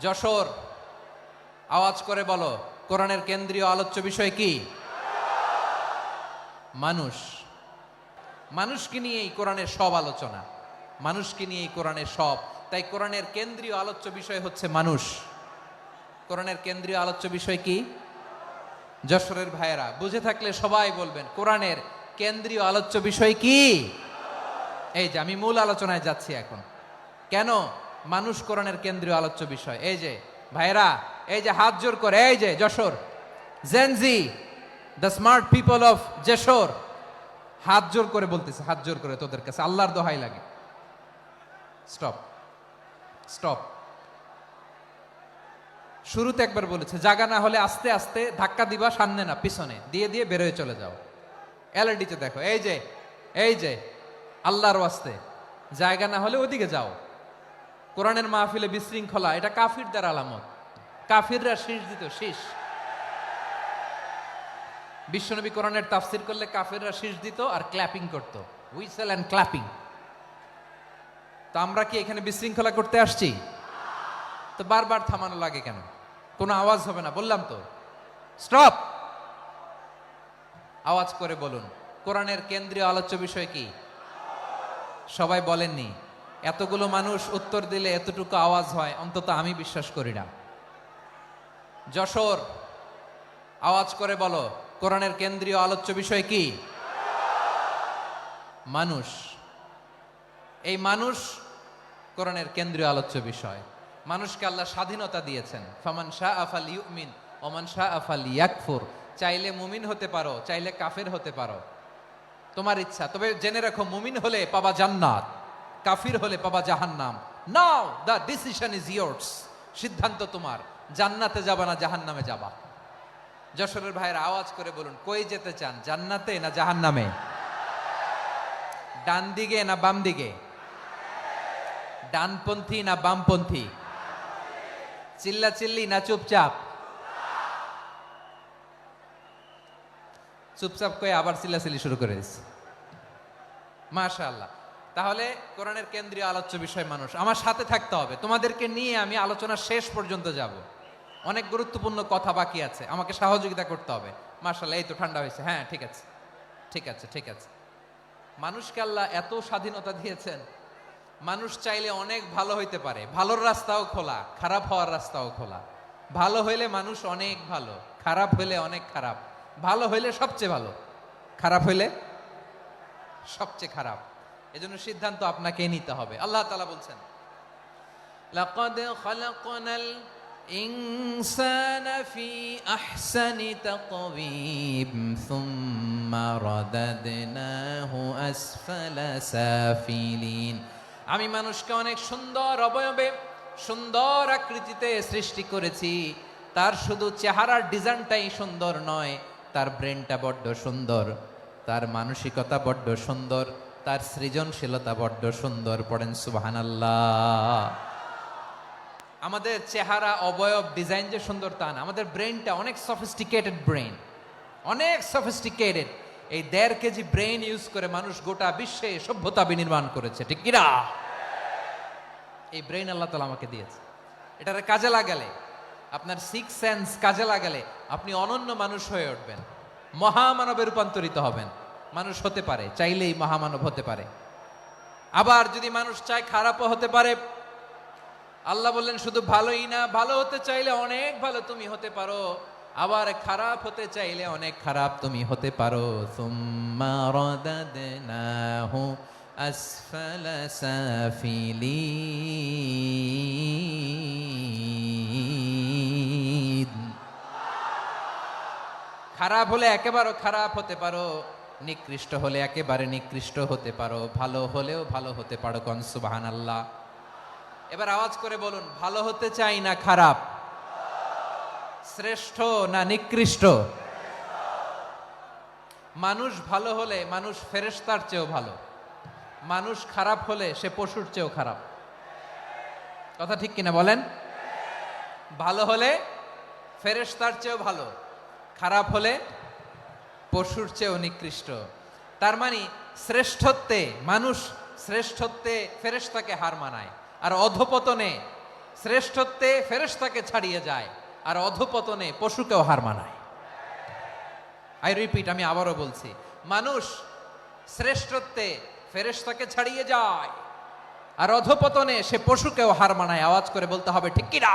যশোর, আওয়াজ করে বলো, কোরআনের কেন্দ্রীয় আলোচ্য বিষয় কি? মানুষ। মানুষকে নিয়েই কোরআনের সব আলোচনা, মানুষকে নিয়েই কোরআনের সব। তাই কোরআনের কেন্দ্রীয় আলোচ্য বিষয় হচ্ছে মানুষ। কোরআনের কেন্দ্রীয় আলোচ্য বিষয় কি? যশোরের ভাইয়েরা বুঝে থাকলে সবাই বলবেন, কোরআনের কেন্দ্রীয় আলোচ্য বিষয় কি? এই যে আমি মূল আলোচনায় যাচ্ছি এখন। কেন মানুষ কোরআনের কেন্দ্রীয় আলোচ্য বিষয়? এই যে ভাইয়েরা, এই যে হাত জোর করে, এই যে Jessore Gen Z, the smart people of Jessore, হাত জোর করে বলতেছে, হাত জোর করে তোদের কাছে আল্লাহর দোহাই লাগে, স্টপ স্টপ। শুরুতে একবার বলেছে, জায়গা না হলে আস্তে আস্তে ধাক্কা দিবা, সামনে না পিছনে, দিয়ে দিয়ে বেরোয় চলে যাও। এলইডিতে দেখো, এই যে এই যে আল্লাহর ওয়াস্তে, জায়গা না হলে ওদিকে যাও। কোরআনের মাহফিলে বিশৃঙ্খলা, এটা কাফিরদের আলামত। কাফিররা শীষ দিত, শীষ। বিশ্বনবী কোরআনের তাফসির করলে কাফিররা শীষ দিত আর ক্ল্যাপিং করত, হুইসেল এন্ড ক্ল্যাপিং। তো আমরা কি এখানে বিশৃঙ্খলা করতে আসছি? তো বারবার থামানো লাগে কেন? কোনো আওয়াজ হবে না, বললাম তো, স্টপ। আওয়াজ করে বলুন, কোরআনের কেন্দ্রীয় আলোচ্য বিষয় কি? সবাই বলেননি। এতগুলো মানুষ উত্তর দিলে এতটুকু আওয়াজ হয়, অন্তত আমি বিশ্বাস করি না। যশোর, আওয়াজ করে বলো, কোরআনের কেন্দ্রীয় আলোচ্য বিষয় কি? মানুষ। এই মানুষ কোরআনের কেন্দ্রীয় আলোচ্য বিষয়। মানুষকে আল্লাহ স্বাধীনতা দিয়েছেন, ফামান শাআ ফালইউমিন ওয়া মান শাআ ফালইয়াকফুর। চাইলে মুমিন হতে পারো, চাইলে কাফের হতে পারো, তোমার ইচ্ছা। তবে জেনে রাখো, মুমিন হলে পাবা জান্নাত, কাফির হলে পাবা জাহান্নাম। নাও দ্য ডিসিশন ইজ ইয়ার্স। সিদ্ধান্ত তোমার, জান্নাতে যাবা না জাহান্নামে যাবা। যশোরের ভাইয়ের আওয়াজ করে বলুন, কই যেতে চান, জান্নাতে না জাহান্নামে? ডান দিকে না বাম দিকে? ডানপন্থী না বামপন্থী? চিল্লা চিল্লি না চুপচাপ? চুপচাপ কয়ে আবার চিল্লাচিল্লি শুরু করে দিচ্ছে। মাশাআল্লাহ। তাহলে কোরআনের কেন্দ্রীয় আলোচ্য বিষয় মানুষ। আমার সাথে থাকতে হবে, তোমাদেরকে নিয়ে আমি আলোচনার শেষ পর্যন্ত যাব। অনেক গুরুত্বপূর্ণ কথা বাকি আছে, আমাকে সহযোগিতা করতে হবে। মাশাআল্লাহ, এই তো ঠান্ডা হয়েছে। হ্যাঁ, ঠিক আছে ঠিক আছে ঠিক আছে। মানুষকে আল্লাহ এত স্বাধীনতা দিয়েছেন, মানুষ চাইলে অনেক ভালো হইতে পারে। ভালোর রাস্তাও খোলা, খারাপ হওয়ার রাস্তাও খোলা। ভালো হইলে মানুষ অনেক ভালো, খারাপ হইলে অনেক খারাপ। ভালো হইলে সবচেয়ে ভালো, খারাপ হইলে সবচেয়ে খারাপ। এজন্য সিদ্ধান্ত আপনাকে নিতে হবে। আল্লাহ তাআলা বলছেন, লাকাদ খালাকনাল ইনসানা ফি আহসানি তাকওয়িম সুম্মা রাদাদনাহু আসফালা সাফিলিন। আমি মানুষকে অনেক সুন্দর অবয়বে, সুন্দর আকৃতিতে সৃষ্টি করেছি। তার শুধু চেহারার ডিজাইনটাই সুন্দর নয়, তার ব্রেনটা বড্ড সুন্দর, তার মানসিকতা বড্ড সুন্দর, তার সৃজনশীলতা বড্ড সুন্দর। পড়েন সুবহানাল্লাহ। আমাদের চেহারা, অবয়ব, ডিজাইন যে সুন্দর তা না, আমাদের ব্রেনটা অনেক সফিস্টিকেটেড ব্রেন, অনেক সফিস্টিকেটেড। এই 1.5 কেজি ব্রেন ইউজ করে মানুষ গোটা বিশ্বে সভ্যতা বিনির্মাণ করেছে, ঠিক কিনা? এই ব্রেন আল্লাহ তাআলা আমাকে দিয়েছে। এটারে কাজে লাগালে, আপনার 6 সেন্স কাজে লাগালে আপনি অনন্য মানুষ হয়ে উঠবেন, মহামানবে রূপান্তরিত হবেন। মানুষ হতে পারে, চাইলেই মহামানব হতে পারে। আবার যদি মানুষ চায়, খারাপও হতে পারে। আল্লাহ বললেন, শুধু ভালোই না, ভালো হতে চাইলে অনেক ভালো তুমি হতে পারো, আবার খারাপ হতে চাইলে অনেক খারাপ তুমি হতে পারো। সুম্মা রাদাদনাহু আসফালা সাফিলিন। খারাপ হলে একেবারে খারাপ হতে পারো, নিকৃষ্ট হলে একেবারে নিকৃষ্ট হতে পারো, ভালো হলেও ভালো হতে পারো। কোন সুবহানাল্লাহ। এবার আওয়াজ করে বলুন, ভালো হতে চাই না খারাপ? শ্রেষ্ঠ না নিকৃষ্ট? মানুষ ভালো হলে মানুষ ফেরেশতার চেয়েও ভালো, মানুষ খারাপ হলে সে পশুর চেয়েও খারাপ। কথা ঠিক কিনা বলেন? ভালো হলে ফেরেশতার চেয়েও ভালো, খারাপ হলে পশুর চেয়েও নিকৃষ্ট। তার মানে শ্রেষ্ঠত্বে মানুষ, শ্রেষ্ঠত্বে ফেরেশতাকে হার মানায়, আর অধপতনে শ্রেষ্ঠত্বে ফেরেশতাকে ছাড়িয়ে যায়, আর অধপতনে পশুকেও হার মানায়। আই রিপিট, আমি আবারও বলছি, মানুষ শ্রেষ্ঠত্বে ফেরেশতাকে ছাড়িয়ে যায়, আর অধপতনে সে পশুকেও হার মানায়। আওয়াজ করে বলতে হবে ঠিক কিনা?